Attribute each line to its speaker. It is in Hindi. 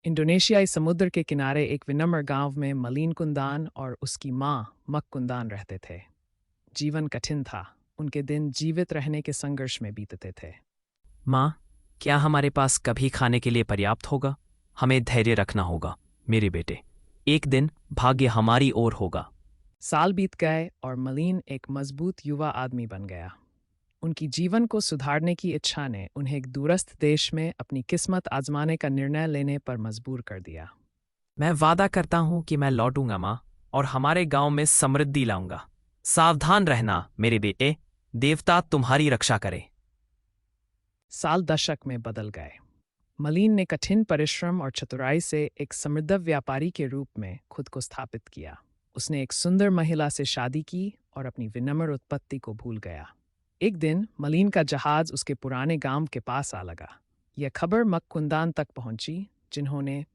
Speaker 1: इंडोनेशियाई समुद्र के किनारे एक विनम्र गांव में मलीन कुंदान और उसकी माँ मक कुंदान रहते थे। जीवन कठिन था। उनके दिन जीवित रहने के संघर्ष में बीतते थे।
Speaker 2: माँ, क्या हमारे पास कभी खाने के लिए पर्याप्त होगा? हमें धैर्य रखना होगा मेरे बेटे। एक दिन भाग्य हमारी ओर होगा।
Speaker 1: साल बीत गए और मलीन एक मजबूत युवा आदमी बन गया। उनकी जीवन को सुधारने की इच्छा ने उन्हें एक दूरस्थ देश में अपनी किस्मत आजमाने का निर्णय लेने पर मजबूर कर दिया।
Speaker 2: मैं वादा करता हूँ कि मैं लौटूंगा माँ, और हमारे गांव में समृद्धि लाऊंगा। सावधान रहना मेरे बेटे, देवता तुम्हारी रक्षा करे।
Speaker 1: साल दशक में बदल गए। मलीन ने कठिन परिश्रम और चतुराई से एक समृद्ध व्यापारी के रूप में खुद को स्थापित किया। उसने एक सुंदर महिला से शादी की और अपनी विनम्र उत्पत्ति को भूल गया। एक दिन मलीन का जहाज उसके पुराने गांव के पास आ लगा। यह खबर मक कुंदान तक पहुंची, जिन्होंने